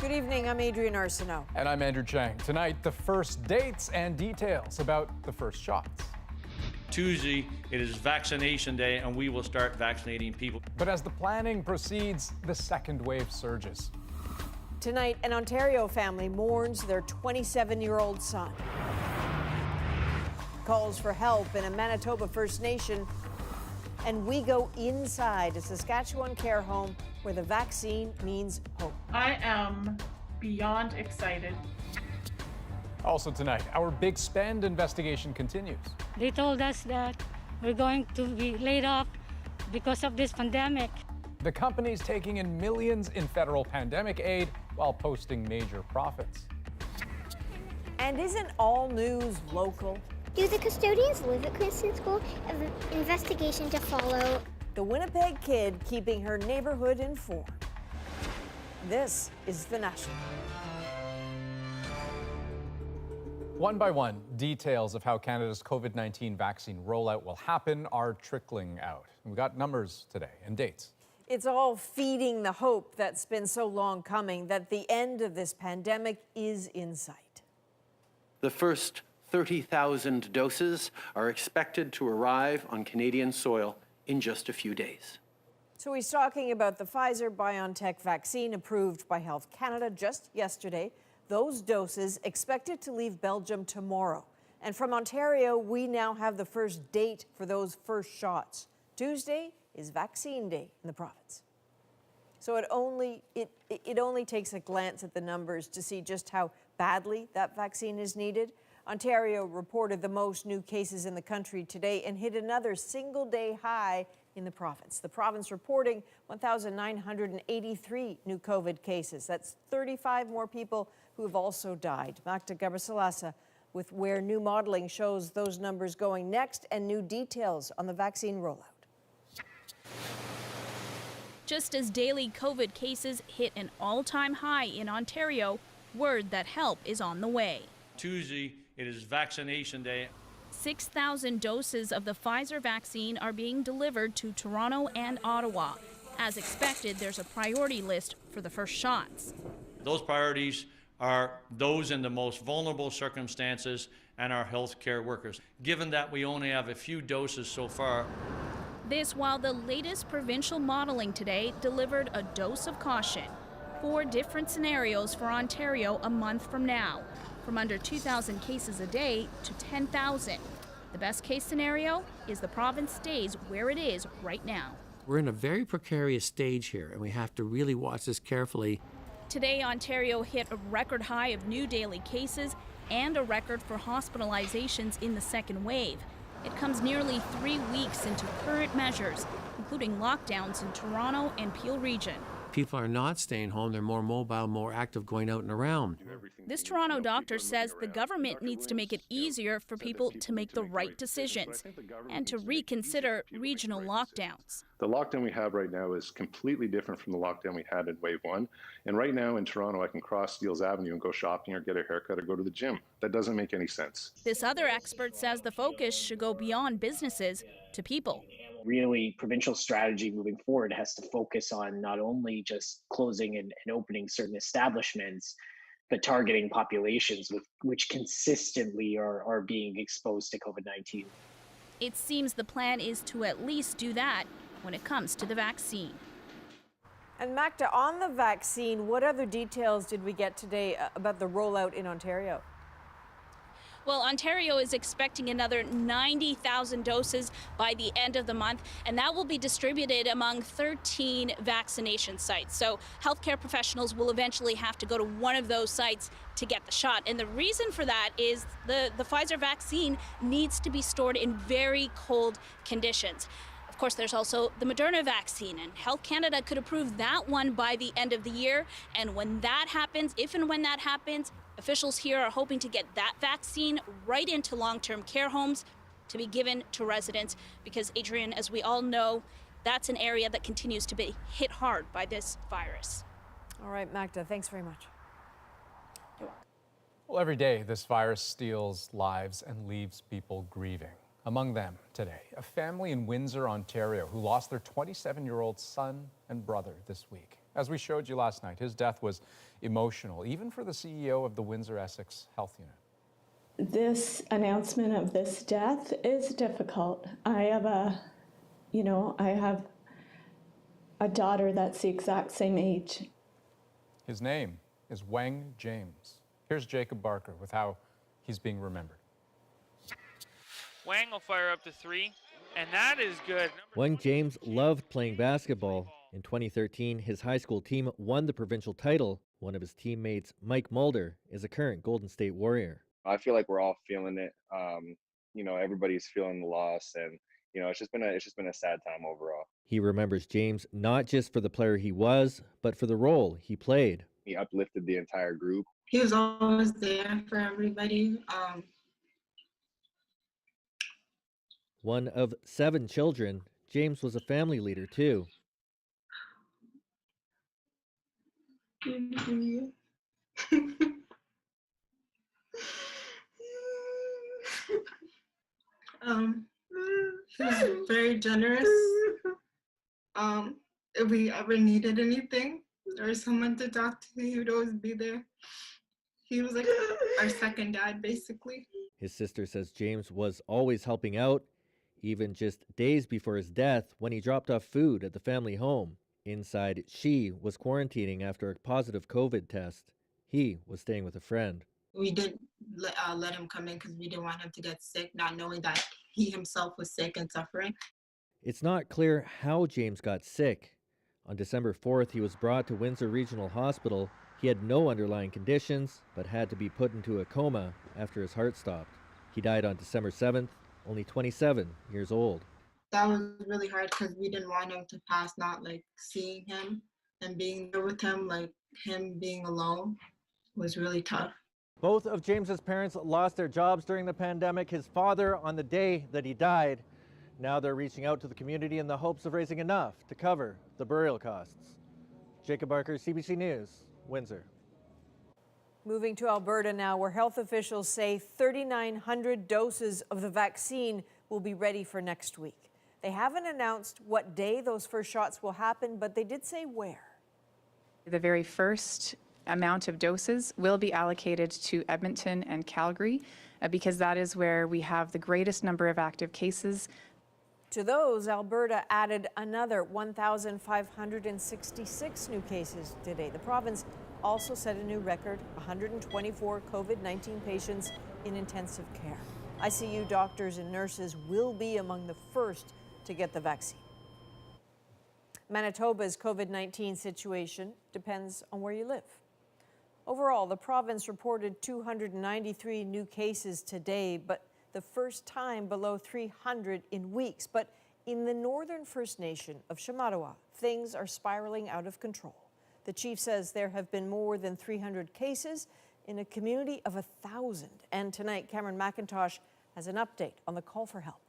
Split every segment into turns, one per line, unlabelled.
Good evening, I'm Adrian Arsenault.
And I'm Andrew Chang. Tonight, the first dates and details about the first shots.
Tuesday, it is vaccination day, and we will start vaccinating people.
But as the planning proceeds, the second wave surges.
Tonight, an Ontario family mourns their 27-year-old son. Calls for help in a Manitoba First Nation. And we go inside a Saskatchewan care home where the vaccine means hope.
I am beyond excited.
Also tonight, our big spend investigation continues.
They told us that we're going to be laid off because of this pandemic.
The company's taking in millions in federal pandemic aid while posting major profits.
And isn't all news local?
Do the custodians live at Cranston School? Investigation to follow.
The Winnipeg kid keeping her neighborhood informed. This is The National.
One by one, details of how Canada's COVID-19 vaccine rollout will happen are trickling out. We got numbers today and dates.
It's all feeding the hope that's been so long coming that the end of this pandemic is in sight.
The first 30,000 doses are expected to arrive on Canadian soil in just a few days.
So he's talking about the Pfizer-BioNTech vaccine approved by Health Canada just yesterday. Those doses expected to leave Belgium tomorrow. And from Ontario, we now have the first date for those first shots. Tuesday is vaccine day in the province. So it only takes a glance at the numbers to see just how badly that vaccine is needed. Ontario reported the most new cases in the country today and hit another single-day high in the province. The province reporting 1,983 new COVID cases. That's 35 more people who have also died. Magda Gabrisalasa with where new modeling shows those numbers going next and new details on the vaccine rollout.
Just as daily COVID cases hit an all-time high in Ontario, word that help is on the way.
Tuesday, it is vaccination day.
6,000 doses of the Pfizer vaccine are being delivered to Toronto and Ottawa. As expected, there's a priority list for the first shots.
Those priorities are those in the most vulnerable circumstances and our healthcare workers. Given that we only have a few doses so far.
This while the latest provincial modeling today delivered a dose of caution. 4 different scenarios for Ontario a month from now, from under 2,000 cases a day to 10,000. The best case scenario is the province stays where it is right now.
We're in a very precarious stage here, and we have to really watch this carefully.
Today, Ontario hit a record high of new daily cases and a record for hospitalizations in the second wave. It comes nearly 3 weeks into current measures, including lockdowns in Toronto and Peel region.
People are not staying home. They're more mobile, more active, going out and around.
This Toronto doctor says the government needs to make it easier for people to make the right decisions and to reconsider regional lockdowns.
The lockdown we have right now is completely different from the lockdown we had in Wave 1. And right now in Toronto, I can cross Steeles Avenue and go shopping or get a haircut or go to the gym. That doesn't make any sense.
This other expert says the focus should go beyond businesses to people.
Really, provincial strategy moving forward has to focus on not only just closing and opening certain establishments, but targeting populations which consistently are being exposed to COVID-19.
It seems the plan is to at least do that when it comes to the vaccine.
And Magda, on the vaccine, what other details did we get today about the rollout in Ontario?
Well, Ontario is expecting another 90,000 doses by the end of the month, and that will be distributed among 13 vaccination sites. So healthcare professionals will eventually have to go to one of those sites to get the shot. And the reason for that is the Pfizer vaccine needs to be stored in very cold conditions. Of course, there's also the Moderna vaccine, and Health Canada could approve that one by the end of the year. And when that happens, if and when that happens, officials here are hoping to get that vaccine right into long-term care homes to be given to residents because, Adrian, as we all know, that's an area that continues to be hit hard by this virus.
All right, Magda, thanks very much.
You're welcome.
Well, every day this virus steals lives and leaves people grieving. Among them today, a family in Windsor, Ontario, who lost their 27-year-old son and brother this week. As we showed you last night, his death was emotional, even for the CEO of the Windsor-Essex Health Unit.
This announcement of this death is difficult. I have a daughter that's the exact same age.
His name is Wang James. Here's Jacob Barker with how he's being remembered.
Wang will fire up to 3, and that is good.
Wang James loved playing basketball. In 2013, his high school team won the provincial title. One of his teammates, Mike Mulder, is a current Golden State Warrior.
I feel like we're all feeling it. Everybody's feeling the loss, and it's just been a sad time overall.
He remembers James not just for the player he was, but for the role he played.
He uplifted the entire group.
He was always there for everybody.
One of 7 children, James was a family leader too.
He was very generous. If we ever needed anything or someone to talk to, he would always be there. He was like our second dad, basically.
His sister says James was always helping out, even just days before his death when he dropped off food at the family home. Inside, she was quarantining after a positive COVID test. He was staying with a friend.
We didn't let him come in because we didn't want him to get sick, not knowing that he himself was sick and suffering.
It's not clear how James got sick. On December 4th, he was brought to Windsor Regional Hospital. He had no underlying conditions, but had to be put into a coma after his heart stopped. He died on December 7th, only 27 years old.
That was really hard because we didn't want him to pass, not like seeing him and being there with him, like him being alone was really tough.
Both of James's parents lost their jobs during the pandemic. His father on the day that he died. Now they're reaching out to the community in the hopes of raising enough to cover the burial costs. Jacob Barker, CBC News, Windsor.
Moving to Alberta now, where health officials say 3,900 doses of the vaccine will be ready for next week. They haven't announced what day those first shots will happen, but they did say where.
The very first amount of doses will be allocated to Edmonton and Calgary because that is where we have the greatest number of active cases.
To those, Alberta added another 1,566 new cases today. The province also set a new record, 124 COVID-19 patients in intensive care. ICU doctors and nurses will be among the first to get the vaccine. Manitoba's COVID-19 situation depends on where you live. Overall, the province reported 293 new cases today, but the first time below 300 in weeks. But in the northern First Nation of Shamattawa, things are spiraling out of control. The chief says there have been more than 300 cases in a community of 1,000. And tonight, Cameron McIntosh has an update on the call for help.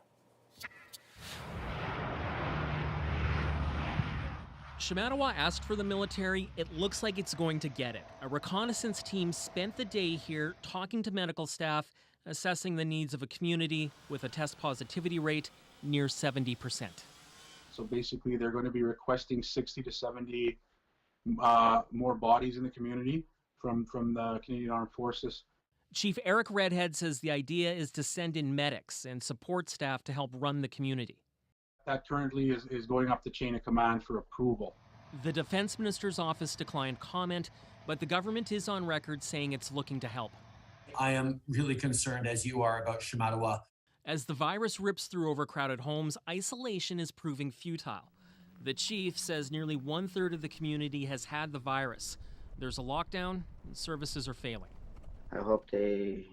Shamattawa asked for the military. It looks like it's going to get it. A reconnaissance team spent the day here talking to medical staff, assessing the needs of a community with a test positivity rate near 70%.
So basically, they're going to be requesting 60 to 70 more bodies in the community from the Canadian Armed Forces.
Chief Eric Redhead says the idea is to send in medics and support staff to help run the community.
That currently is going up the chain of command for approval.
The Defense Minister's office declined comment, but the government is on record saying it's looking to help.
I am really concerned, as you are, about Shamattawa.
As the virus rips through overcrowded homes, isolation is proving futile. The chief says nearly 1/3 of the community has had the virus. There's a lockdown and services are failing.
I hope they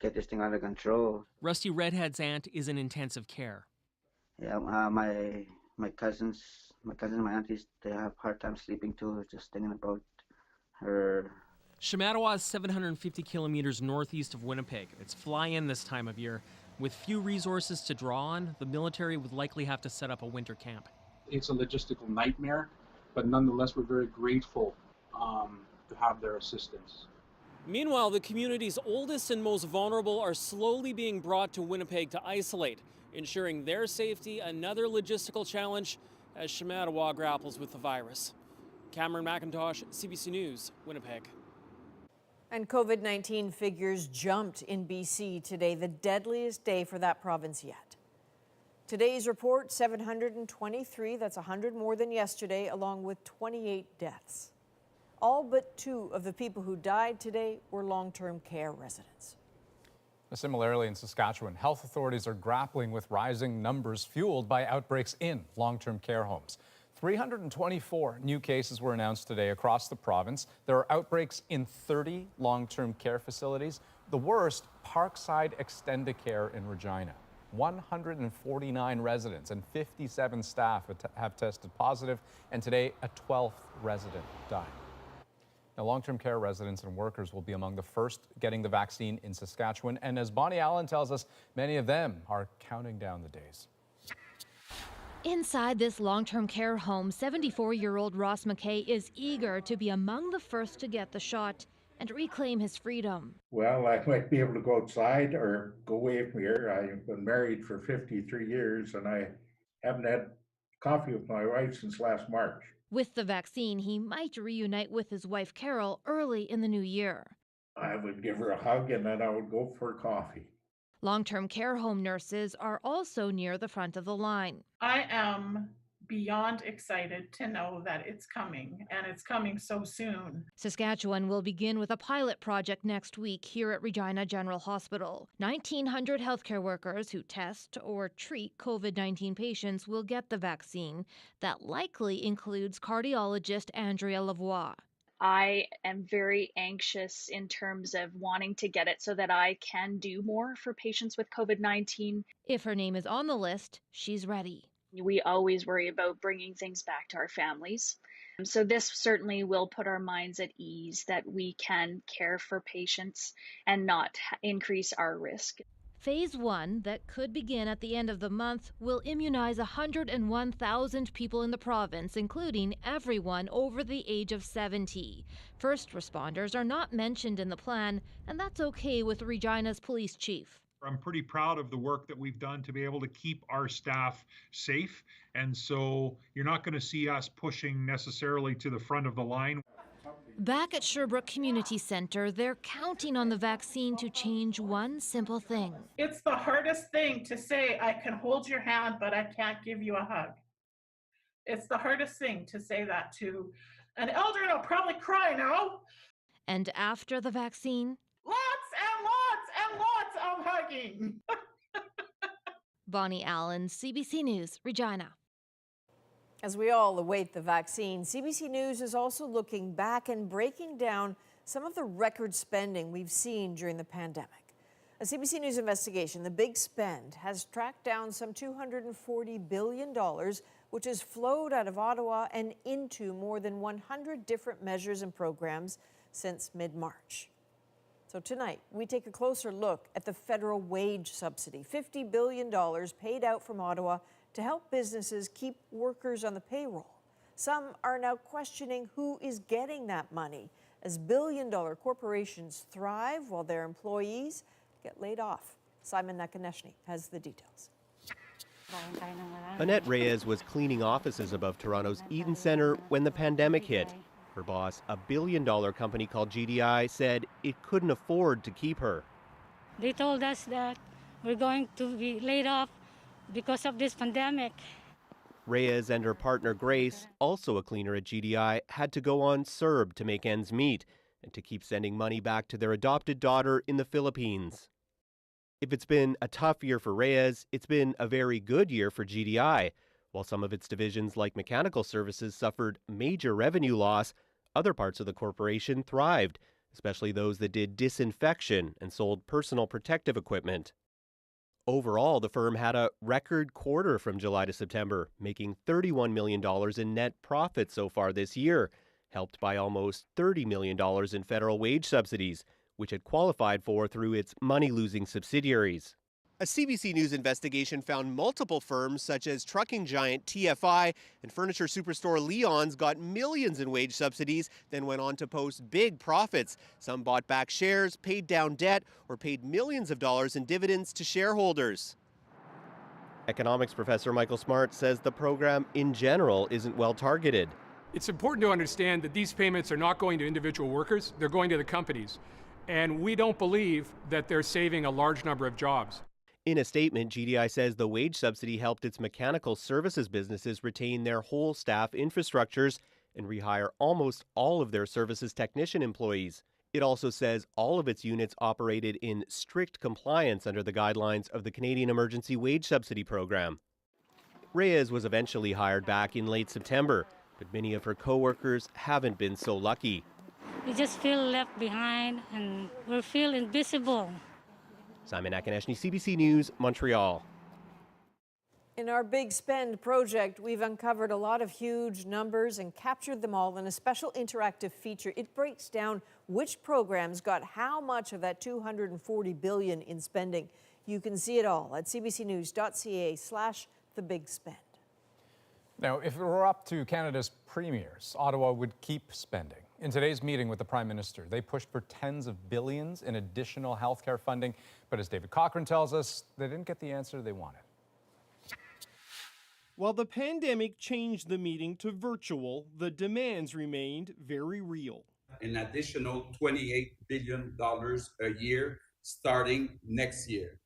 get this thing under control.
Rusty Redhead's aunt is in intensive care.
Yeah, my cousins, my aunties, they have a hard time sleeping too, just thinking about her.
Shamattawa is 750 kilometers northeast of Winnipeg. It's fly-in this time of year. With few resources to draw on, the military would likely have to set up a winter camp.
It's a logistical nightmare, but nonetheless, we're very grateful to have their assistance.
Meanwhile, the community's oldest and most vulnerable are slowly being brought to Winnipeg to isolate, ensuring their safety, another logistical challenge as Shamattawa grapples with the virus.
Cameron McIntosh, CBC News, Winnipeg.
And COVID-19 figures jumped in BC today, the deadliest day for that province yet. Today's report, 723, that's 100 more than yesterday, along with 28 deaths. All but 2 of the people who died today were long-term care residents.
Similarly, in Saskatchewan, health authorities are grappling with rising numbers fueled by outbreaks in long-term care homes. 324 new cases were announced today across the province. There are outbreaks in 30 long-term care facilities. The worst, Parkside Extendicare in Regina. 149 residents and 57 staff have tested positive, and today a 12th resident died. Now, long-term care residents and workers will be among the first getting the vaccine in Saskatchewan, and as Bonnie Allen tells us, many of them are counting down the days.
Inside this long-term care home, 74-year-old Ross McKay is eager to be among the first to get the shot and reclaim his freedom.
Well, I might be able to go outside or go away from here. I've been married for 53 years and I haven't had coffee with my wife since last March.
With the vaccine, he might reunite with his wife Carol early in the new year.
I would give her a hug and then I would go for coffee.
Long-term care home nurses are also near the front of the line.
I am beyond excited to know that it's coming, and it's coming so soon.
Saskatchewan will begin with a pilot project next week here at Regina General Hospital. 1,900 healthcare workers who test or treat COVID-19 patients will get the vaccine. That likely includes cardiologist Andrea Lavoie.
I am very anxious in terms of wanting to get it so that I can do more for patients with COVID-19.
If her name is on the list, she's ready.
We always worry about bringing things back to our families. So this certainly will put our minds at ease that we can care for patients and not increase our risk.
Phase 1, that could begin at the end of the month, will immunize 101,000 people in the province, including everyone over the age of 70. First responders are not mentioned in the plan, and that's okay with Regina's police chief.
I'm pretty proud of the work that we've done to be able to keep our staff safe. And so you're not going to see us pushing necessarily to the front of the line.
Back at Sherbrooke Community Centre, they're counting on the vaccine to change one simple thing.
It's the hardest thing to say, I can hold your hand, but I can't give you a hug. It's the hardest thing to say that to an elder, and I'll probably cry now.
And after the vaccine,
lots and lots and lots of hugging.
Bonnie Allen, CBC News, Regina.
As we all await the vaccine, CBC News is also looking back and breaking down some of the record spending we've seen during the pandemic. A CBC News investigation, The Big Spend, has tracked down some $240 billion, which has flowed out of Ottawa and into more than 100 different measures and programs since mid-March. So tonight, we take a closer look at the federal wage subsidy, $50 billion paid out from Ottawa to help businesses keep workers on the payroll. Some are now questioning who is getting that money as billion-dollar corporations thrive while their employees get laid off. Simon Nakaneshny has the details.
Annette Reyes was cleaning offices above Toronto's Eaton Centre when the pandemic hit. Her boss, a billion-dollar company called GDI, said it couldn't afford to keep her.
They told us that we're going to be laid off because of this pandemic.
Reyes and her partner Grace, also a cleaner at GDI, had to go on CERB to make ends meet and to keep sending money back to their adopted daughter in the Philippines. If it's been a tough year for Reyes, it's been a very good year for GDI. While some of its divisions like mechanical services suffered major revenue loss, other parts of the corporation thrived, especially those that did disinfection and sold personal protective equipment. Overall, the firm had a record quarter from July to September, making $31 million in net profit so far this year, helped by almost $30 million in federal wage subsidies, which it qualified for through its money-losing subsidiaries. A CBC News investigation found multiple firms such as trucking giant TFI and furniture superstore Leon's got millions in wage subsidies, then went on to post big profits. Some bought back shares, paid down debt, or paid millions of dollars in dividends to shareholders. Economics professor Michael Smart says the program in general isn't well targeted.
It's important to understand that these payments are not going to individual workers, they're going to the companies. And we don't believe that they're saving a large number of jobs.
In a statement, GDI says the wage subsidy helped its mechanical services businesses retain their whole staff infrastructures and rehire almost all of their services technician employees. It also says all of its units operated in strict compliance under the guidelines of the Canadian Emergency Wage Subsidy Program. Reyes was eventually hired back in late September, but many of her co-workers haven't been so lucky.
We just feel left behind and we feel invisible.
Simon Akineshny, CBC News, Montreal.
In our Big Spend project, we've uncovered a lot of huge numbers and captured them all in a special interactive feature. It breaks down which programs got how much of that $240 billion in spending. You can see it all at cbcnews.ca/theBigSpend.
Now, if it were up to Canada's premiers, Ottawa would keep spending. In today's meeting with the Prime Minister, they pushed for tens of billions in additional healthcare funding. But as David Cochrane tells us, they didn't get the answer they wanted.
While the pandemic changed the meeting to virtual, the demands remained very real.
An additional $28 billion a year starting next year.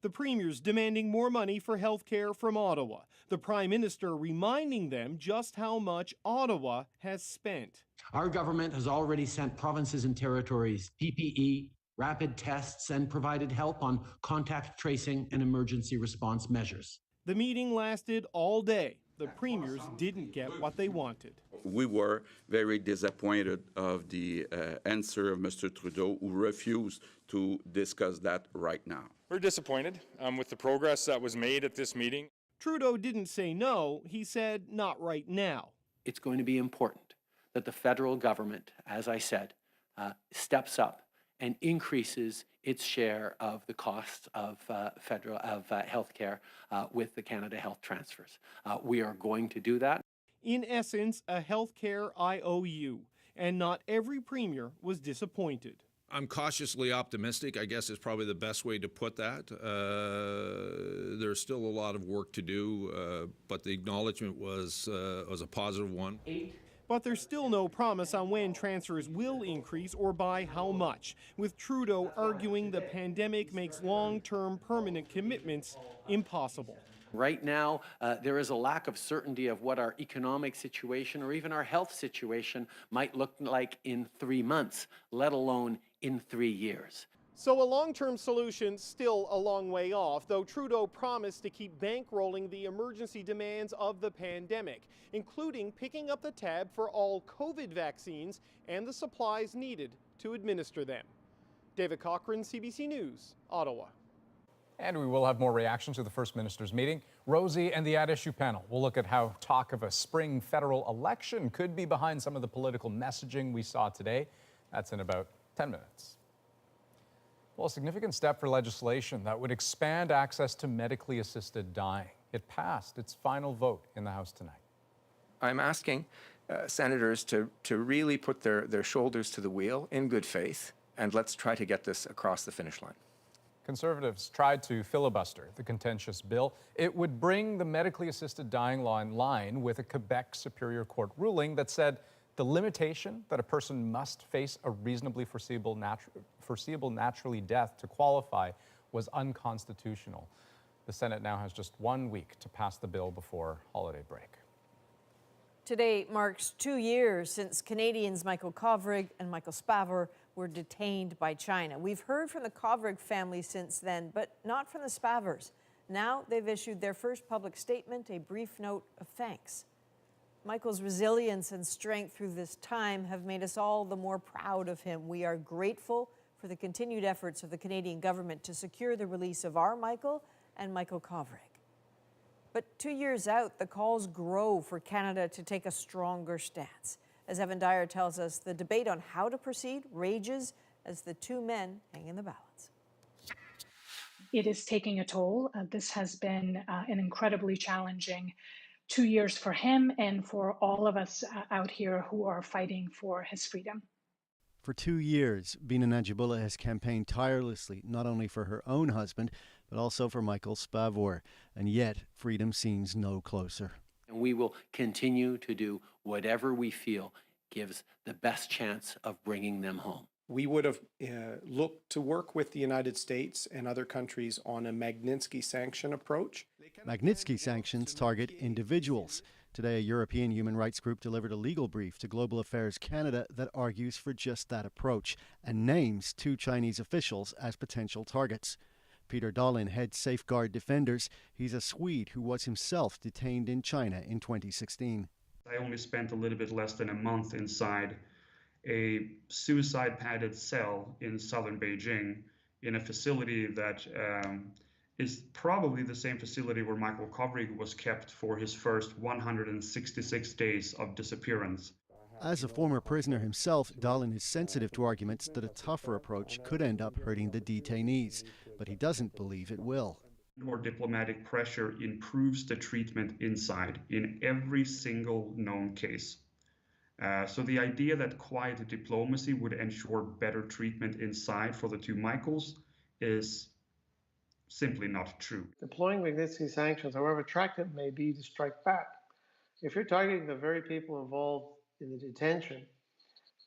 The premiers demanding more money for health care from Ottawa. The Prime Minister reminding them just how much Ottawa has spent.
Our government has already sent provinces and territories PPE, rapid tests, and provided help on contact tracing and emergency response measures.
The meeting lasted all day. The premiers didn't get what they wanted.
We were very disappointed of the answer of Mr. Trudeau, who refused to discuss that right now.
We're disappointed with the progress that was made at this meeting.
Trudeau didn't say no. He said not right now.
It's going to be important that the federal government, as I said, steps up and increases its share of the costs of health care with the Canada Health Transfers. We are going to do that.
In essence, a healthcare IOU, and not every premier was disappointed.
I'm cautiously optimistic, I guess is probably the best way to put that. There's still a lot of work to do, but the acknowledgement was a positive one.
But there's still no promise on when transfers will increase or by how much, with Trudeau arguing the pandemic makes long-term permanent commitments impossible.
Right now, there is a lack of certainty of what our economic situation or even our health situation might look like in 3 months, let alone in 3 years.
So a long-term solution still a long way off, though Trudeau promised to keep bankrolling the emergency demands of the pandemic, including picking up the tab for all COVID vaccines and the supplies needed to administer them. David Cochrane, CBC News, Ottawa.
And we will have more reaction to the First Minister's meeting. Rosie and the At Issue panel will look at how talk of a spring federal election could be behind some of the political messaging we saw today. That's in about 10 minutes. Well, a significant step for legislation that would expand access to medically assisted dying. It passed its final vote in the House tonight.
I'm asking senators to really put their shoulders to the wheel in good faith, and let's try to get this across the finish line.
Conservatives tried to filibuster the contentious bill. It would bring the medically assisted dying law in line with a Quebec Superior Court ruling that said the limitation that a person must face a reasonably foreseeable naturally death to qualify was unconstitutional. The Senate now has just 1 week to pass the bill before holiday break.
Today marks 2 years since Canadians Michael Kovrig and Michael Spavor were detained by China. We've heard from the Kovrig family since then, but not from the Spavors. Now they've issued their first public statement, a brief note of thanks. Michael's resilience and strength through this time have made us all the more proud of him. We are grateful for the continued efforts of the Canadian government to secure the release of our Michael and Michael Kovrig. But 2 years out, the calls grow for Canada to take a stronger stance. As Evan Dyer tells us, the debate on how to proceed rages as the two men hang in the balance.
It is taking a toll. This has been an incredibly challenging 2 years for him and for all of us out here who are fighting for his freedom.
For 2 years, Bina Najibullah has campaigned tirelessly, not only for her own husband, but also for Michael Spavor. And yet, freedom seems no closer.
And we will continue to do whatever we feel gives the best chance of bringing them home.
We would have looked to work with the United States and other countries on a Magnitsky sanction approach.
Magnitsky sanctions target individuals. Today, a European human rights group delivered a legal brief to Global Affairs Canada that argues for just that approach and names 2 Chinese officials as potential targets. Peter Dahlin heads Safeguard Defenders. He's a Swede who was himself detained in China in 2016.
I only spent a little bit less than a month inside a suicide-padded cell in southern Beijing in a facility that is probably the same facility where Michael Kovrig was kept for his first 166 days of disappearance.
As a former prisoner himself, Dahlin is sensitive to arguments that a tougher approach could end up hurting the detainees, but he doesn't believe it will.
More diplomatic pressure improves the treatment inside in every single known case. So the idea that quiet diplomacy would ensure better treatment inside for the 2 Michaels is simply not true.
Deploying Magnitsky sanctions, however attractive it may be, to strike back. If you're targeting the very people involved in the detention,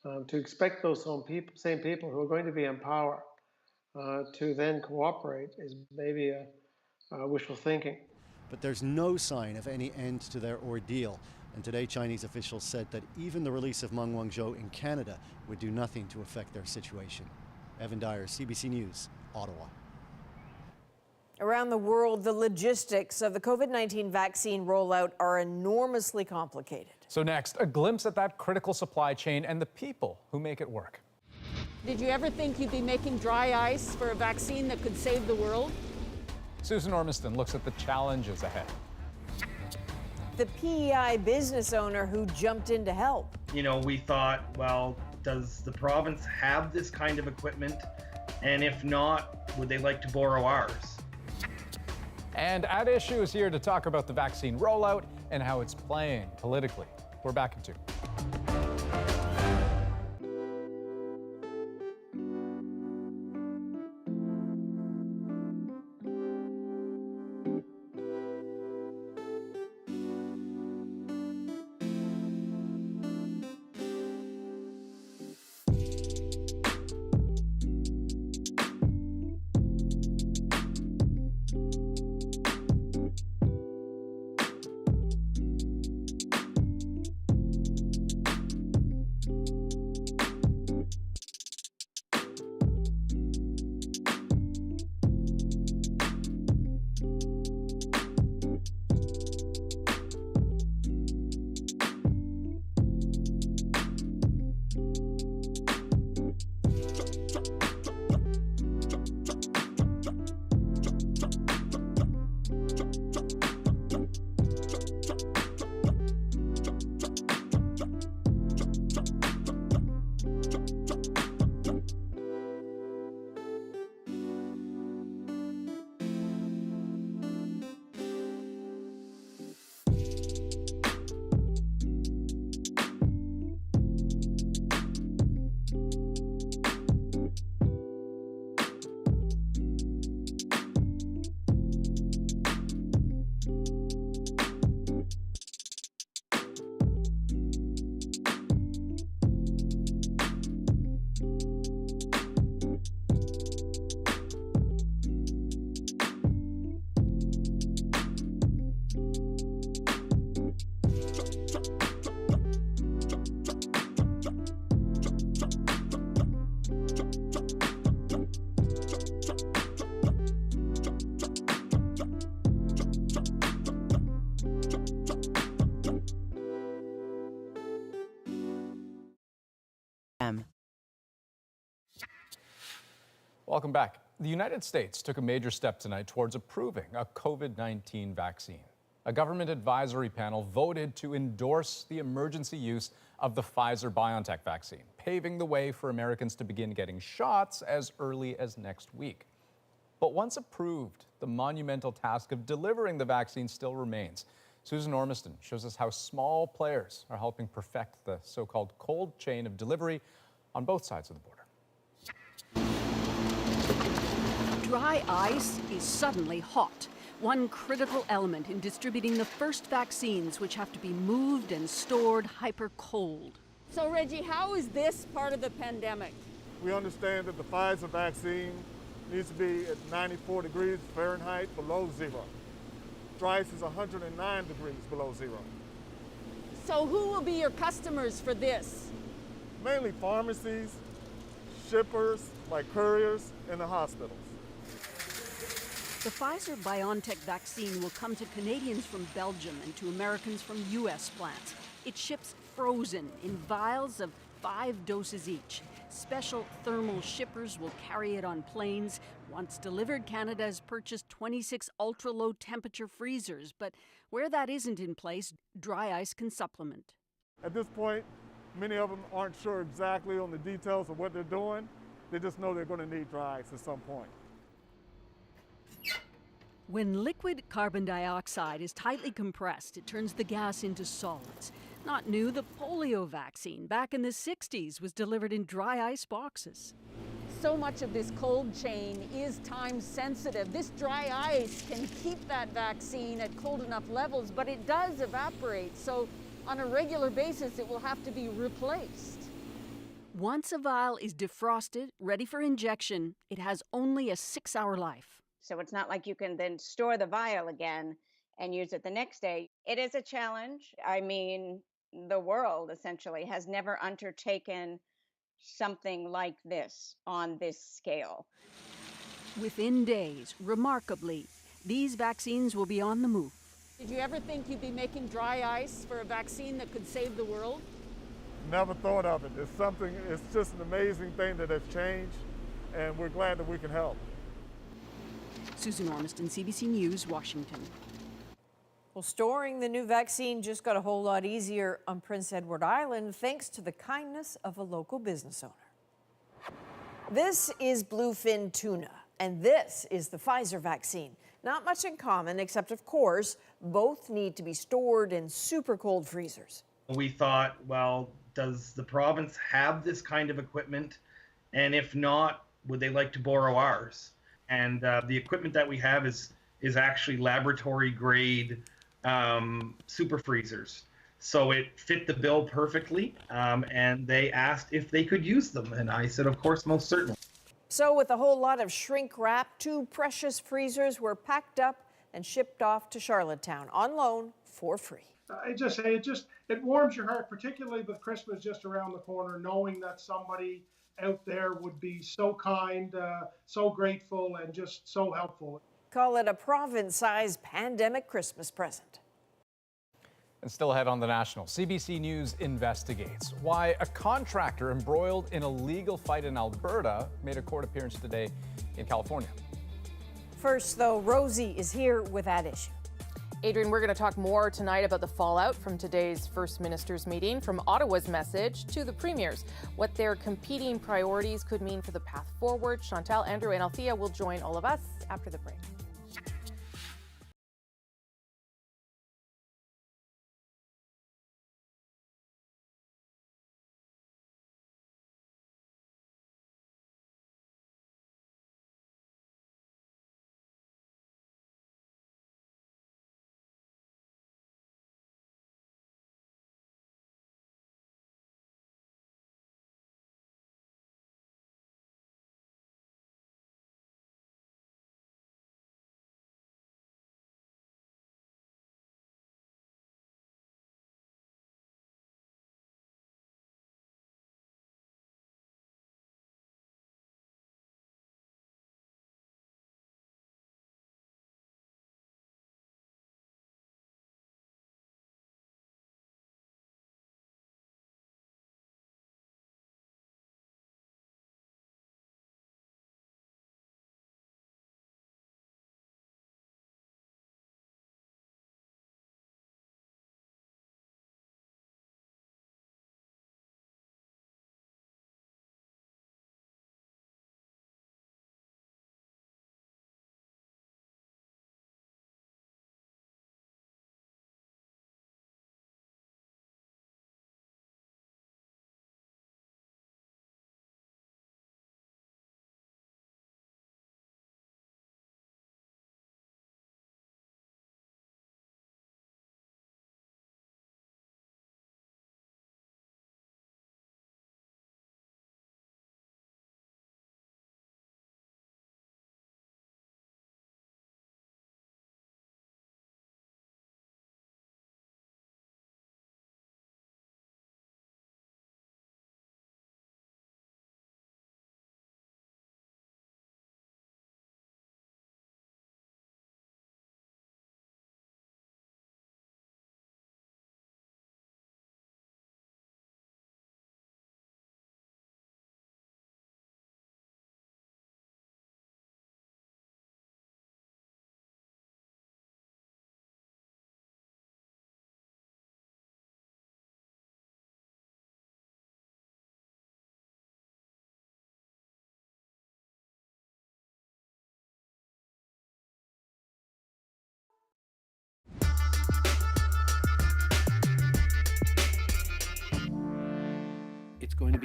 to expect those same people who are going to be in power to then cooperate is maybe a wishful thinking.
But there's no sign of any end to their ordeal. And today, Chinese officials said that even the release of Meng Wanzhou in Canada would do nothing to affect their situation. Evan Dyer, CBC News, Ottawa.
Around the world, the logistics of the COVID-19 vaccine rollout are enormously complicated.
So next, a glimpse at that critical supply chain and the people who make it work.
Did you ever think you'd be making dry ice for a vaccine that could save the world?
Susan Ormiston looks at the challenges ahead.
The PEI business owner who jumped in to help.
You know, we thought, well, does the province have this kind of equipment? And if not, would they like to borrow ours?
And At Issue is here to talk about the vaccine rollout and how it's playing politically. We're back in 2. Welcome back. The United States took a major step tonight towards approving a COVID-19 vaccine. A government advisory panel voted to endorse the emergency use of the Pfizer-BioNTech vaccine, paving the way for Americans to begin getting shots as early as next week. But once approved, the monumental task of delivering the vaccine still remains. Susan Ormiston shows us how small players are helping perfect the so-called cold chain of delivery on both sides of the border.
Dry ice is suddenly hot. one critical element in distributing the first vaccines, which have to be moved and stored hyper cold.
So, Reggie, how is this part of the pandemic?
We understand that the Pfizer vaccine needs to be at 94 degrees Fahrenheit below zero. Dry ice is 109 degrees below zero.
So who will be your customers for this?
Mainly pharmacies, shippers like couriers, and the hospitals.
The Pfizer-BioNTech vaccine will come to Canadians from Belgium and to Americans from U.S. plants. It ships frozen in vials of 5 doses each. Special thermal shippers will carry it on planes. Once delivered, Canada has purchased 26 ultra-low temperature freezers, but where that isn't in place, dry ice can supplement.
At this point, many of them aren't sure exactly on the details of what they're doing. They just know they're going to need dry ice at some point.
When liquid carbon dioxide is tightly compressed, it turns the gas into solids. Not new, the polio vaccine back in the 60s was delivered in dry ice boxes.
So much of this cold chain is time sensitive. This dry ice can keep that vaccine at cold enough levels, but it does evaporate. So on a regular basis, it will have to be replaced.
Once a vial is defrosted, ready for injection, it has only a 6-hour life.
So it's not like you can then store the vial again and use it the next day. It is a challenge. I mean, the world essentially has never undertaken something like this on this scale.
Within days, remarkably, these vaccines will be on the move.
Did you ever think you'd be making dry ice for a vaccine that could save the world?
Never thought of it. It's just an amazing thing that has changed, and we're glad that we can help.
Susan Ormiston, CBC News, Washington.
Well, storing the new vaccine just got a whole lot easier on Prince Edward Island thanks to the kindness of a local business owner. This is bluefin tuna, and this is the Pfizer vaccine. Not much in common, except, of course, both need to be stored in super cold freezers.
We thought, well, does the province have this kind of equipment? And if not, would they like to borrow ours? And the equipment that we have is actually laboratory grade super freezers. So it fit the bill perfectly, and they asked if they could use them. And I said, of course, most certainly.
So with a whole lot of shrink wrap, 2 precious freezers were packed up and shipped off to Charlottetown on loan for free.
I just say it warms your heart, particularly with Christmas just around the corner, knowing that somebody out there would be so kind, so grateful, and just so helpful.
Call it a province-sized pandemic Christmas present.
And still ahead on the National, CBC News investigates why a contractor embroiled in a legal fight in Alberta made a court appearance today in California.
First, though, Rosie is here with that issue.
Adrian, we're going to talk more tonight about the fallout from today's First Minister's meeting, from Ottawa's message to the Premier's, what their competing priorities could mean for the path forward. Chantal, Andrew, and Althea will join all of us after the break.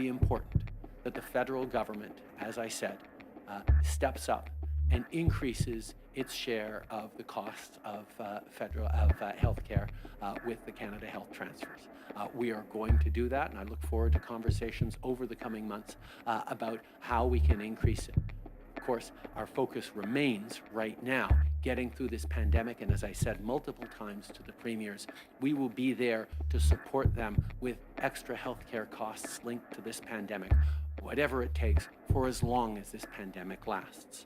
be important that the federal government, as I said, steps up and increases its share of the costs of healthcare with the Canada Health transfers. We are going to do that, and I look forward to conversations over the coming months about how we can increase it. Of course, our focus remains right now getting through this pandemic, and as I said multiple times to the premiers, we will be there to support them with extra healthcare costs linked to this pandemic, whatever it takes, for as long as this pandemic lasts.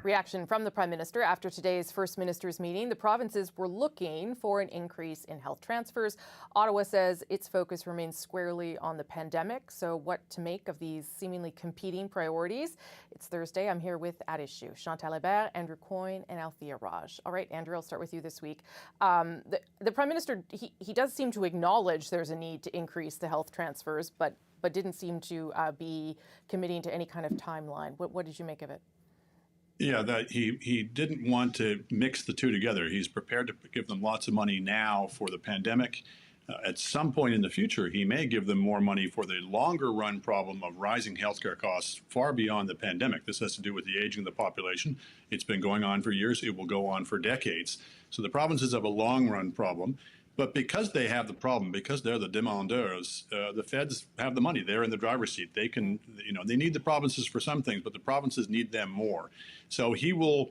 Reaction from the Prime Minister after today's First Ministers' meeting. The provinces were looking for an increase in health transfers. Ottawa says its focus remains squarely on the pandemic. So what to make of these seemingly competing priorities? It's Thursday. I'm here with At Issue, Chantal Hébert, Andrew Coyne, and Althea Raj. All right, Andrew, I'll start with you this week. The Prime Minister, he does seem to acknowledge there's a need to increase the health transfers, but didn't seem to be committing to any kind of timeline. What did you make of it?
Yeah, that he didn't want to mix the two together. He's prepared to give them lots of money now for the pandemic. At some point in the future, he may give them more money for the longer run problem of rising healthcare costs far beyond the pandemic. This has to do with the aging of the population. It's been going on for years. It will go on for decades. So the provinces have a long run problem. But because they have the problem, because they're the demandeurs, the feds have the money. They're in the driver's seat. They can, they need the provinces for some things, but the provinces need them more. So he will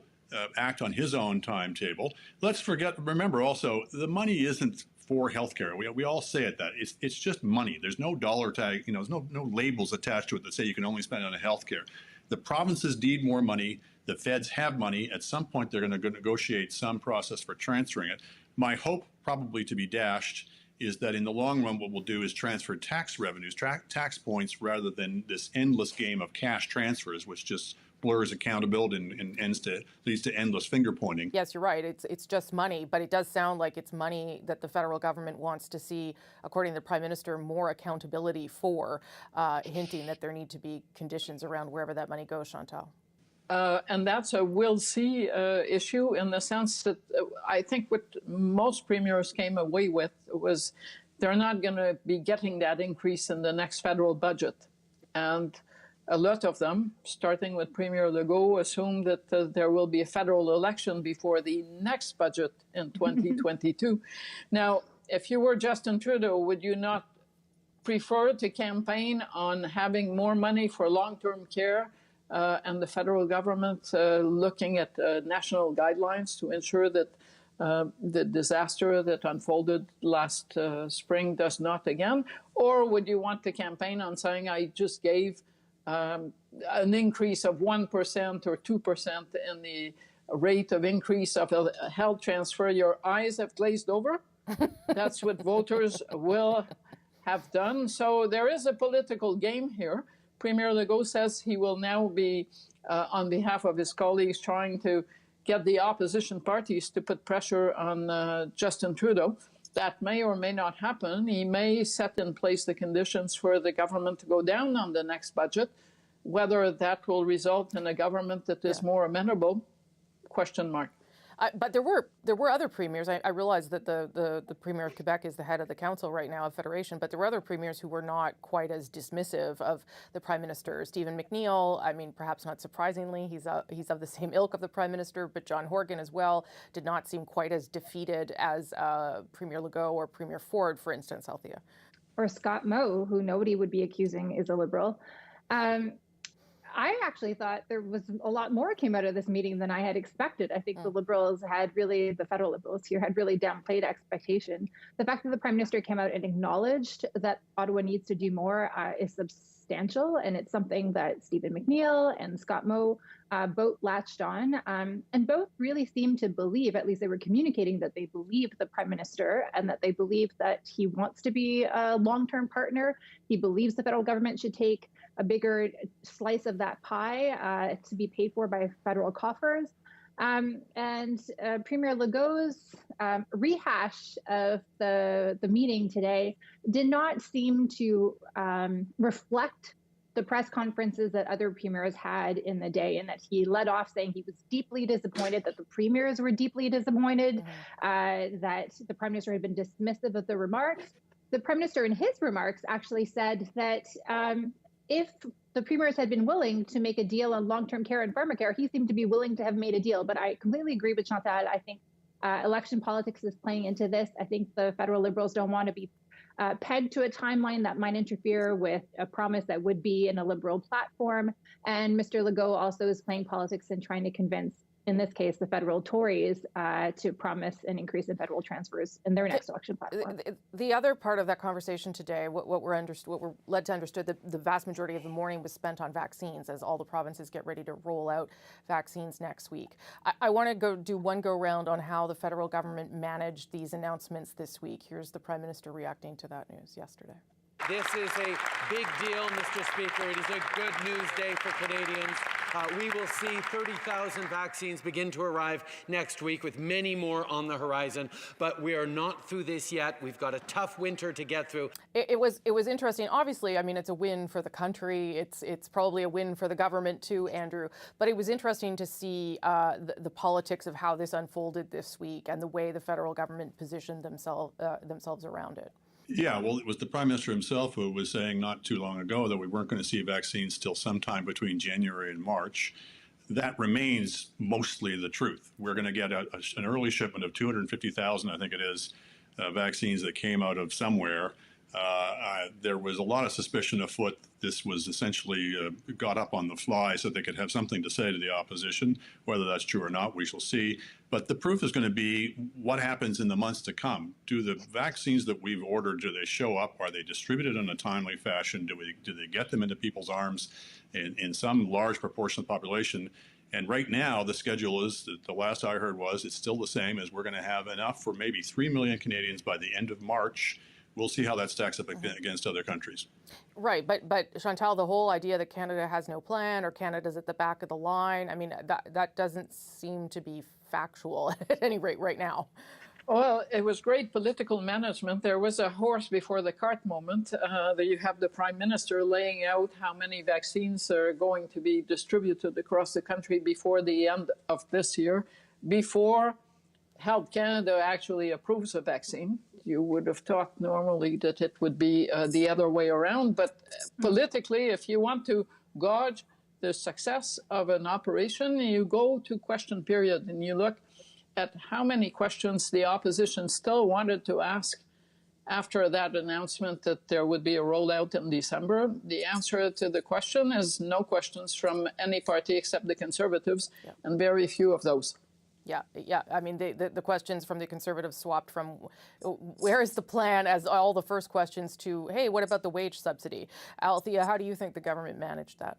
act on his own timetable. Remember also, the money isn't for healthcare. We all say it that it's just money. There's no dollar tag. There's no labels attached to it that say you can only spend it on healthcare. The provinces need more money. The feds have money. At some point, they're going to negotiate some process for transferring it. My hope, probably to be dashed, is that in the long run, what we'll do is transfer tax revenues, tax points, rather than this endless game of cash transfers, which just blurs accountability and leads to endless finger pointing.
Yes, you're right. It's just money, but it does sound like it's money that the federal government wants to see, according to the Prime Minister, more accountability for, hinting that there need to be conditions around wherever that money goes, Chantal.
And that's a we'll see issue in the sense that I think what most premiers came away with was they're not going to be getting that increase in the next federal budget. And a lot of them, starting with Premier Legault, assume that there will be a federal election before the next budget in 2022. Now, if you were Justin Trudeau, would you not prefer to campaign on having more money for long-term care and the federal government looking at national guidelines to ensure that the disaster that unfolded last spring does not again? Or would you want to campaign on saying, I just gave an increase of 1% or 2% in the rate of increase of a health transfer? Your eyes have glazed over? That's what voters will have done. So there is a political game here. Premier Legault says he will now be, on behalf of his colleagues, trying to get the opposition parties to put pressure on Justin Trudeau. That may or may not happen. He may set in place the conditions for the government to go down on the next budget. Whether that will result in a government that is more amenable, question mark.
But there were other premiers. I realize that the Premier of Quebec is the head of the council right now of Federation, but there were other premiers who were not quite as dismissive of the Prime Minister. Stephen McNeil, I mean, perhaps not surprisingly, he's of the same ilk of the Prime Minister, but John Horgan as well did not seem quite as defeated as Premier Legault or Premier Ford, for instance, Althea.
Or Scott Moe, who nobody would be accusing is a Liberal. I actually thought there was a lot more came out of this meeting than I had expected. I think the Liberals the federal Liberals here had really downplayed expectation. The fact that the Prime Minister came out and acknowledged that Ottawa needs to do more is substantial, and it's something that Stephen McNeil and Scott Moe both latched on, and both really seemed to believe, at least they were communicating that they believed the Prime Minister and that they believe that he wants to be a long-term partner. He believes the federal government should take a bigger slice of that pie to be paid for by federal coffers. And Premier Legault's rehash of the meeting today did not seem to reflect the press conferences that other premiers had in the day, and that he led off saying he was deeply disappointed, that the premiers were deeply disappointed, that the Prime Minister had been dismissive of the remarks. the Prime Minister in his remarks actually said that if the premiers had been willing to make a deal on long-term care and pharmacare, he seemed to be willing to have made a deal. But I completely agree with Chantal. I think election politics is playing into this. I think the federal Liberals don't want to be pegged to a timeline that might interfere with a promise that would be in a Liberal platform. And Mr. Legault also is playing politics and trying to convince, in this case, the federal Tories to promise an increase in federal transfers in their next election platform.
The other part of that conversation today, what we're led to understand, the vast majority of the morning was spent on vaccines as all the provinces get ready to roll out vaccines next week. I want to do one go round on how the federal government managed these announcements this week. Here's the Prime Minister reacting to that news yesterday.
This is a big deal, Mr. Speaker. It is a good news day for Canadians. We will see 30,000 vaccines begin to arrive next week, with many more on the horizon. But we are not through this yet. We've got a tough winter to get through.
It was interesting. Obviously, I mean, it's a win for the country. It's probably a win for the government too, Andrew. But it was interesting to see the politics of how this unfolded this week and the way the federal government positioned themselves around it.
Yeah, well, it was the Prime Minister himself who was saying not too long ago that we weren't going to see vaccines till sometime between January and March. That remains mostly the truth. We're going to get an early shipment of 250,000, I think it is, vaccines that came out of somewhere. There was a lot of suspicion afoot. This was essentially got up on the fly so they could have something to say to the opposition. Whether that's true or not, we shall see. But the proof is going to be what happens in the months to come. Do the vaccines that we've ordered, do they show up? Are they distributed in a timely fashion? Do they get them into people's arms in some large proportion of the population? And right now, the schedule is, the last I heard was, it's still the same, as we're going to have enough for maybe 3 million Canadians by the end of March. We'll see how that stacks up against other countries.
Right, but Chantal, the whole idea that Canada has no plan or Canada's at the back of the line, I mean, that doesn't seem to be factual at any rate right now.
Well, it was great political management. There was a horse before the cart moment. You have the Prime Minister laying out how many vaccines are going to be distributed across the country before the end of this year, before Health Canada actually approves a vaccine. You would have thought normally that it would be the other way around, but politically, if you want to gauge the success of an operation, you go to question period and you look at how many questions the opposition still wanted to ask after that announcement that there would be a rollout in December. The answer to the question is no questions from any party except the Conservatives, and very few of those.
Yeah. I mean, the questions from the Conservatives swapped from where is the plan as all the first questions to, hey, what about the wage subsidy? Althea, how do you think the government managed that?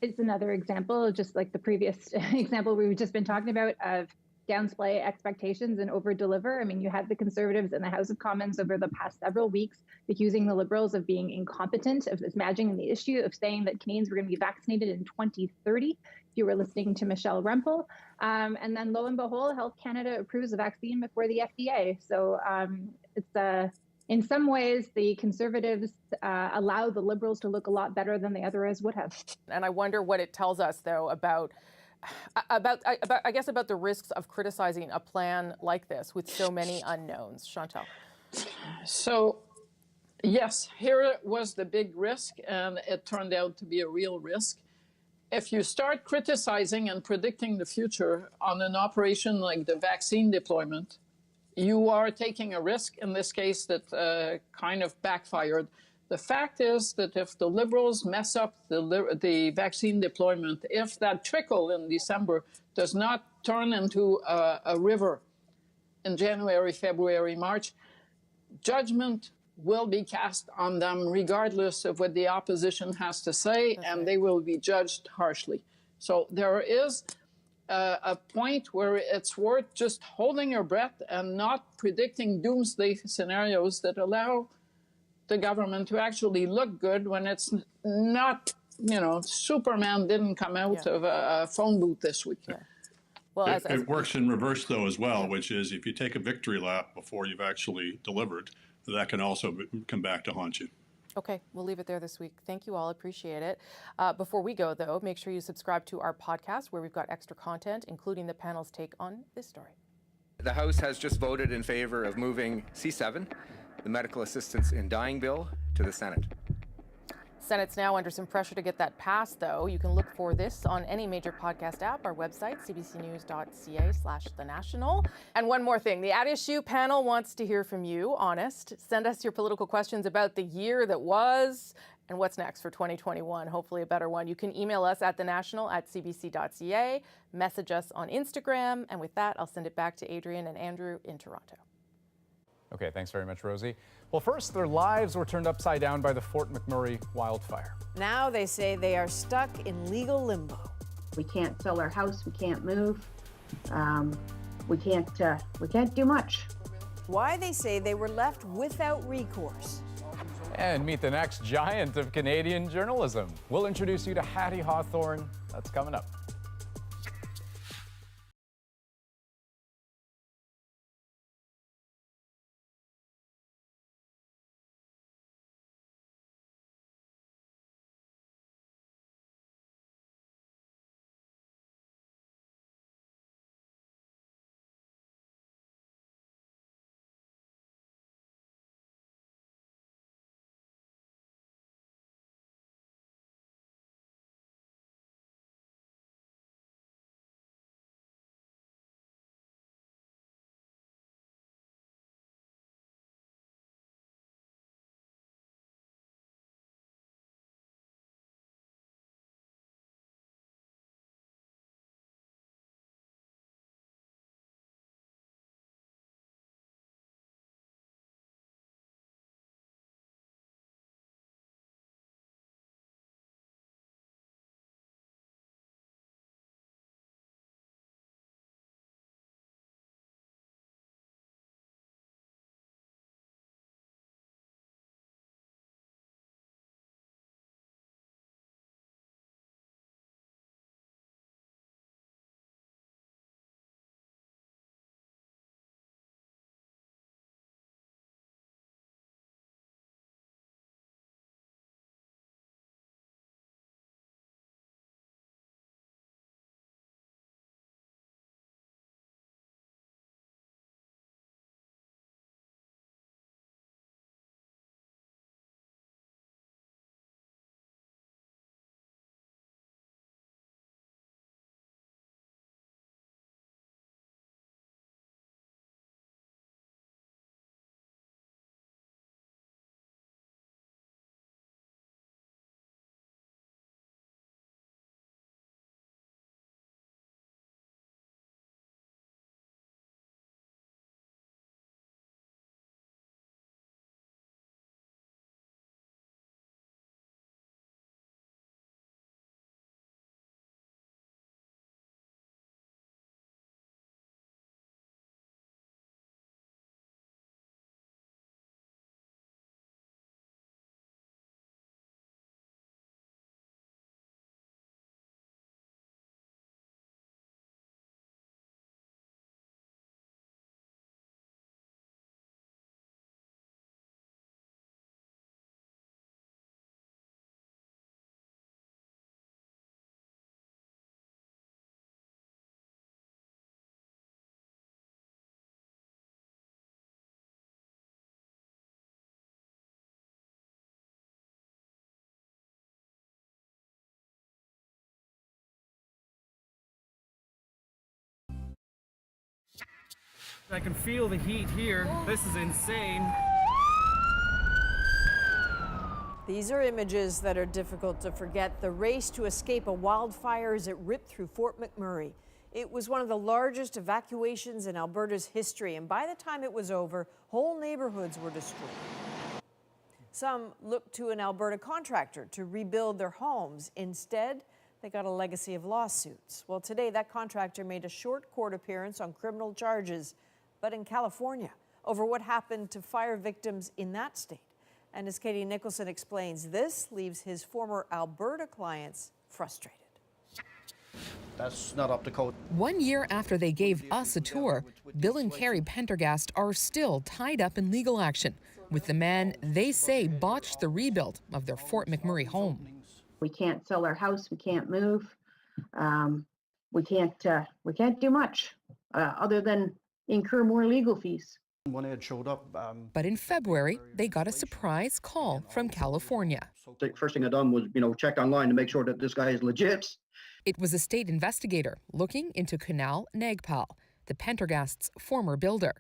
It's another example, just like the previous example we've just been talking about, of downplay expectations and over-deliver. I mean, you had the Conservatives in the House of Commons over the past several weeks accusing the Liberals of being incompetent, of imagining the issue, of saying that Canadians were going to be vaccinated in 2030. You were listening to Michelle Rempel. And then lo and behold, Health Canada approves the vaccine before the FDA. So it's in some ways, the Conservatives allow the Liberals to look a lot better than they otherwise would have.
And I wonder what it tells us, though, about the risks of criticizing a plan like this with so many unknowns. Chantal.
So, yes, here was the big risk, and it turned out to be a real risk. If you start criticizing and predicting the future on an operation like the vaccine deployment, you are taking a risk, in this case, that kind of backfired. The fact is that if the Liberals mess up the vaccine deployment, if that trickle in December does not turn into a river in January, February, March, judgment will be cast on them regardless of what the opposition has to say, and they will be judged harshly. So there is a point where it's worth just holding your breath and not predicting doomsday scenarios that allow the government to actually look good when it's not, Superman didn't come out of a phone booth this week.
Yeah. Well,
it works in reverse, though, as well, which is if you take a victory lap before you've actually delivered, that can also come back to haunt you.
Okay, we'll leave it there this week. Thank you all. Appreciate it. Before we go, though, make sure you subscribe to our podcast where we've got extra content, including the panel's take on this story.
The House has just voted in favor of moving C7, the medical assistance in dying bill to the Senate.
Senate's now under some pressure to get that passed, though. You can look for this on any major podcast app, our website, cbcnews.ca/thenational. And one more thing, the At Issue panel wants to hear from you, honest. Send us your political questions about the year that was and what's next for 2021, hopefully a better one. You can email us at thenational@cbc.ca, message us on Instagram, and with that, I'll send it back to Adrian and Andrew in Toronto.
Okay, thanks very much, Rosie. Well, first, their lives were turned upside down by the Fort McMurray wildfire.
Now they say they are stuck in legal limbo.
We can't sell our house, we can't move, we can't do much.
Why they say they were left without recourse.
And meet the next giant of Canadian journalism. We'll introduce you to Hattie Hawthorne. That's coming up.
I can feel the heat here. This is insane.
These are images that are difficult to forget. The race to escape a wildfire as it ripped through Fort McMurray. It was one of the largest evacuations in Alberta's history, and by the time it was over, whole neighborhoods were destroyed. Some looked to an Alberta contractor to rebuild their homes. Instead, they got a legacy of lawsuits. Well, today, that contractor made a short court appearance on criminal charges, but in California, over what happened to fire victims in that state. And as Katie Nicholson explains, this leaves his former Alberta clients frustrated.
That's not up to code.
1 year after they gave us a tour, Bill and Carrie Pendergast are still tied up in legal action with the man they say botched the rebuild of their Fort McMurray home.
We can't sell our house, we can't move, we can't do much other than incur more legal fees.
When I had showed up,
But in February, they got a surprise call from California.
the first thing I done was, check online to make sure that this guy is legit.
It was a state investigator looking into Canal Nagpal, the Pendergast's former builder.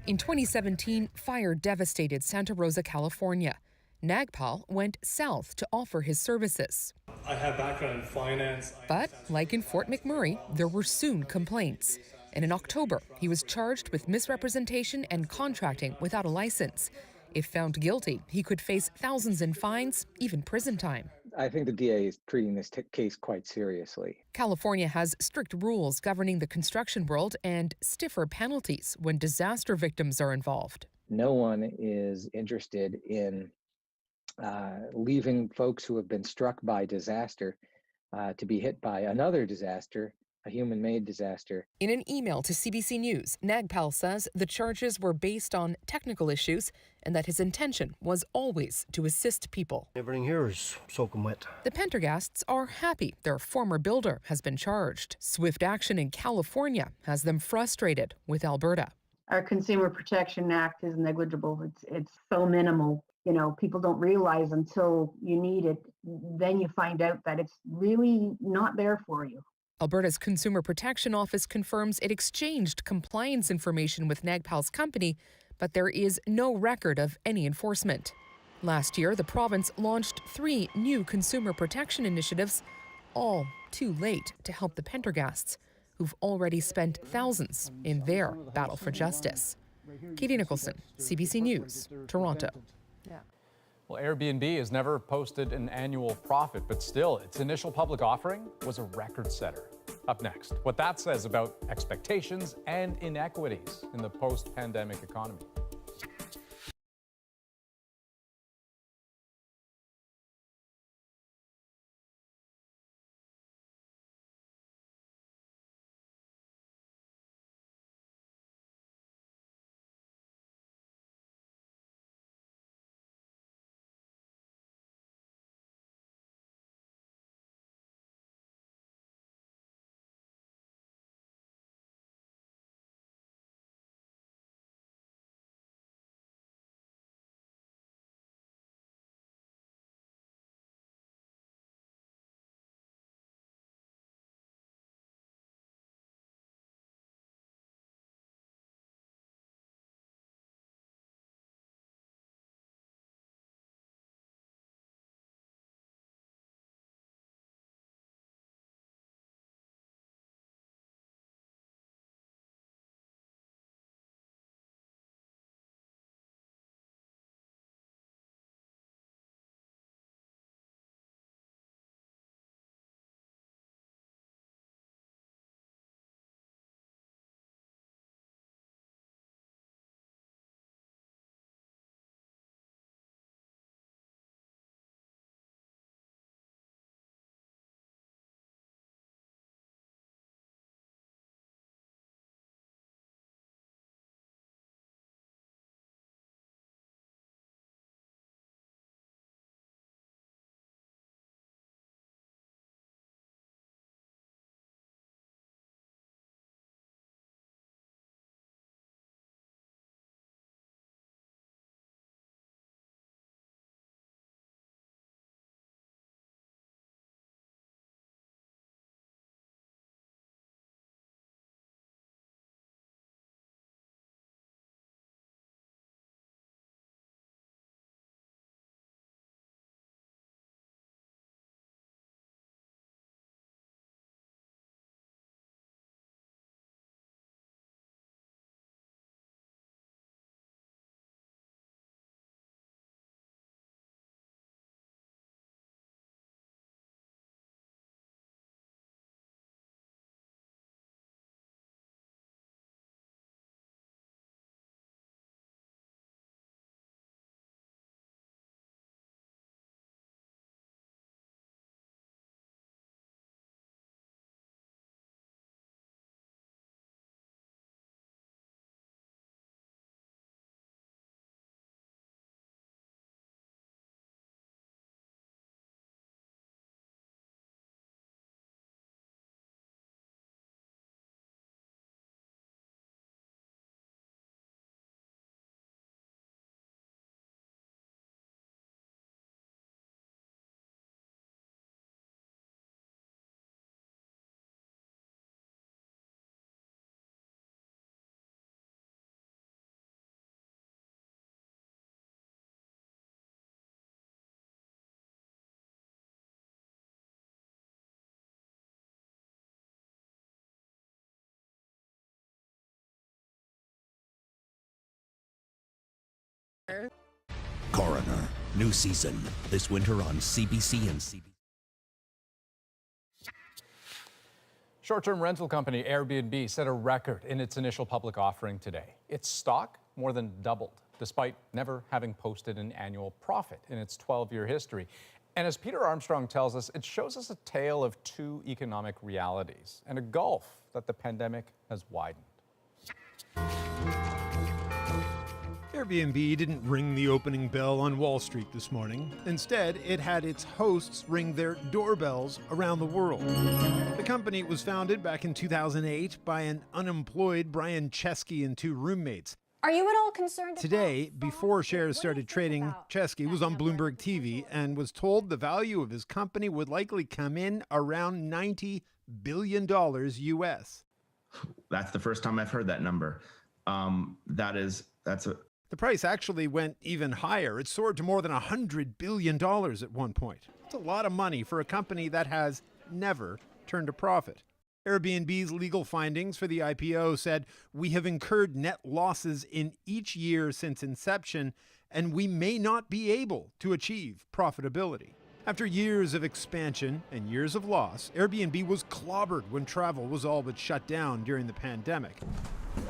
In 2017, fire devastated Santa Rosa, California. Nagpal went south to offer his services.
I have background in finance.
But, like in Fort McMurray, there were soon complaints. And in October, he was charged with misrepresentation and contracting without a license. If found guilty, he could face thousands in fines, even prison time.
I think the DA is treating this case quite seriously.
California has strict rules governing the construction world and stiffer penalties when disaster victims are involved.
No one is interested in leaving folks who have been struck by disaster to be hit by another disaster, a human-made disaster.
In an email to CBC News, Nagpal says the charges were based on technical issues and that his intention was always to assist people.
Everything here is soaking wet.
The Pendergasts are happy their former builder has been charged. Swift action in California has them frustrated with Alberta.
Our Consumer Protection Act is negligible. It's so minimal. People don't realize until you need it. Then you find out that it's really not there for you.
Alberta's Consumer Protection Office confirms it exchanged compliance information with Nagpal's company, but there is no record of any enforcement. Last year, the province launched 3 new consumer protection initiatives, all too late to help the Pendergasts, who've already spent thousands in their battle for justice. Katie Nicholson, CBC News, Toronto.
Well, Airbnb has never posted an annual profit, but still, its initial public offering was a record setter. Up next, what that says about expectations and inequities in the post-pandemic economy.
Coroner, new season this winter on CBC and CBC.
Short-term rental company Airbnb set a record in its initial public offering today. Its stock more than doubled, despite never having posted an annual profit in its 12-year history. And as Peter Armstrong tells us, it shows us a tale of two economic realities and a gulf that the pandemic has widened.
Airbnb didn't ring the opening bell on Wall Street this morning. Instead, it had its hosts ring their doorbells around the world. The company was founded back in 2008 by an unemployed Brian Chesky and two roommates.
Are you at all concerned?
Today, before shares started trading, Chesky was on Bloomberg TV and was told the value of his company would likely come in around $90 billion US.
That's the first time I've heard that number.
The price actually went even higher. It soared to more than $100 billion at one point. It's a lot of money for a company that has never turned a profit. Airbnb's legal findings for the IPO said, "We have incurred net losses in each year since inception, and we may not be able to achieve profitability." After years of expansion and years of loss, Airbnb was clobbered when travel was all but shut down during the pandemic.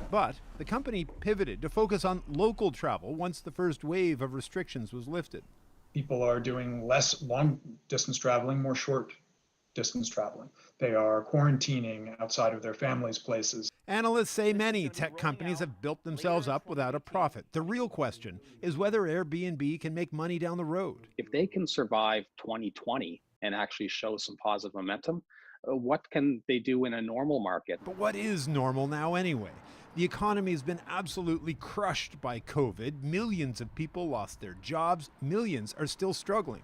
But the company pivoted to focus on local travel once the first wave of restrictions was lifted.
People are doing less long-distance traveling, more short-distance traveling. They are quarantining outside of their families' places.
Analysts say many tech companies have built themselves up without a profit. The real question is whether Airbnb can make money down the road.
If they can survive 2020 and actually show some positive momentum, what can they do in a normal market?
But what is normal now anyway? The economy has been absolutely crushed by COVID. Millions of people lost their jobs. Millions are still struggling.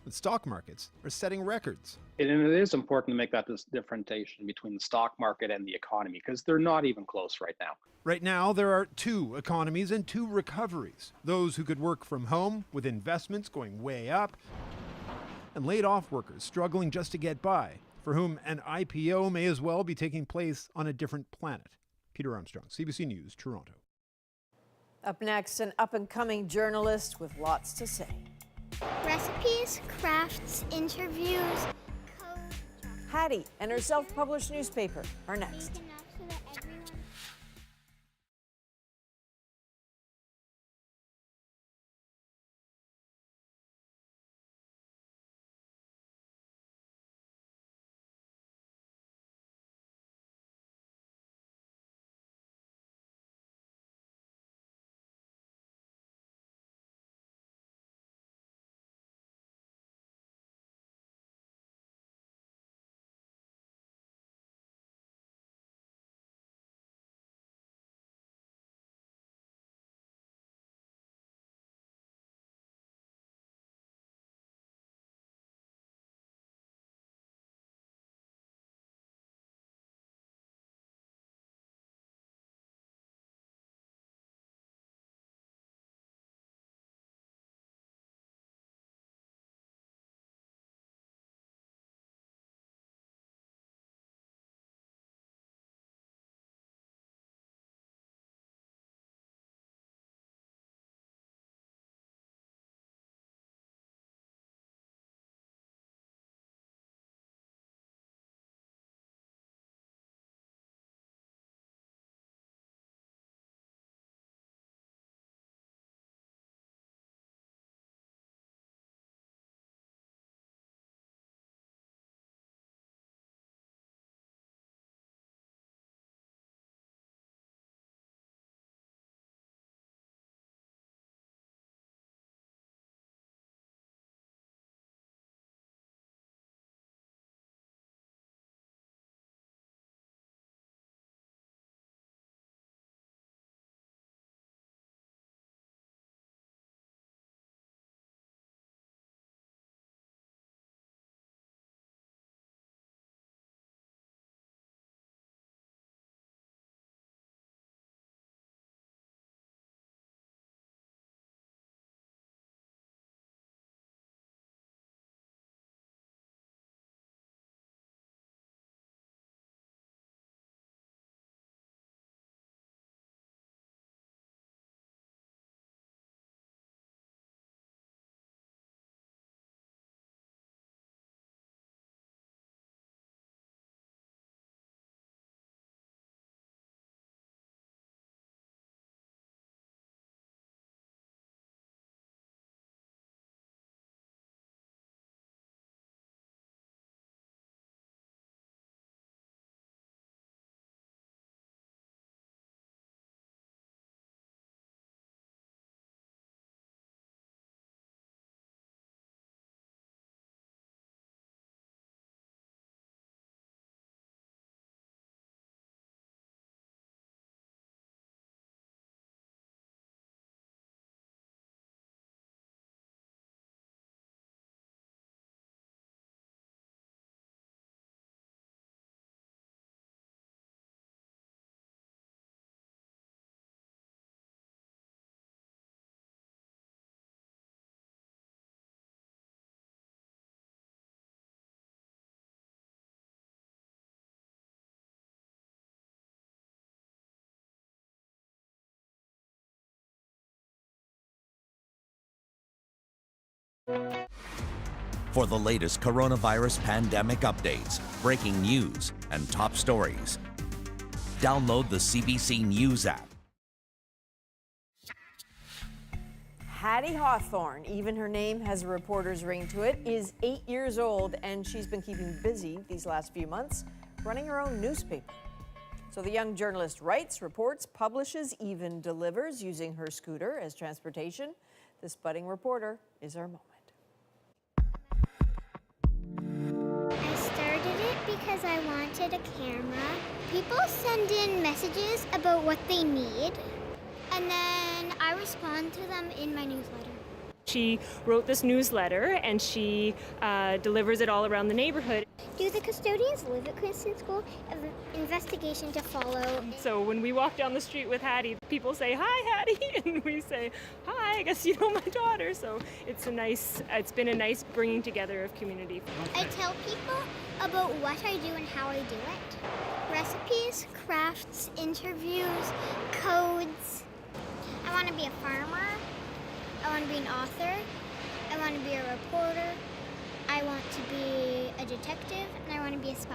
The stock markets are setting records.
And it is important to make that differentiation between the stock market and the economy, because they're not even close right now.
Right now, there are two economies and two recoveries. Those who could work from home with investments going way up, and laid off workers struggling just to get by, for whom an IPO may as well be taking place on a different planet. Peter Armstrong, CBC News, Toronto.
Up next, an up-and-coming journalist with lots to say.
Recipes, crafts, interviews,
Hattie and her self-published newspaper are next.
For the latest coronavirus pandemic updates, breaking news, and top stories, download the CBC News app.
Hattie Hawthorne, even her name has a reporter's ring to it, is 8 years old, and she's been keeping busy these last few months running her own newspaper. So the young journalist writes, reports, publishes, even delivers using her scooter as transportation. This budding reporter is our moment.
I started it because I wanted a camera. People send in messages about what they need, and then I respond to them in my newsletter.
She wrote this newsletter and she delivers it all around the neighborhood.
Do the custodians live at Cranston School? An investigation to follow.
So when we walk down the street with Hattie, people say, "Hi, Hattie," and we say, "Hi, I guess you know my daughter." So it's been a nice bringing together of community.
I tell people about what I do and how I do it. Recipes, crafts, interviews, codes. I want to be a farmer. I want to be an author. I want to be a reporter. I want to be a detective, and I want to be a spy.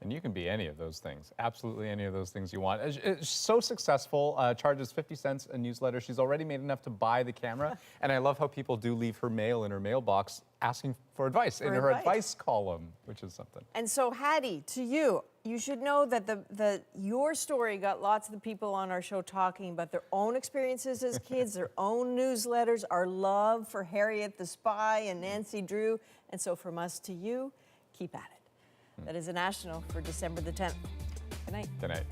And you can be any of those things, absolutely any of those things you want. It's so successful, charges 50 cents a newsletter. She's already made enough to buy the camera. And I love how people do leave her mail in her mailbox asking for advice in her advice column, which is something.
And so, Hattie, to you, you should know that your story got lots of the people on our show talking about their own experiences as kids, their own newsletters, our love for Harriet the Spy and Nancy Drew. And so from us to you, keep at it. That is a national for December the 10th. Good night.
Good night.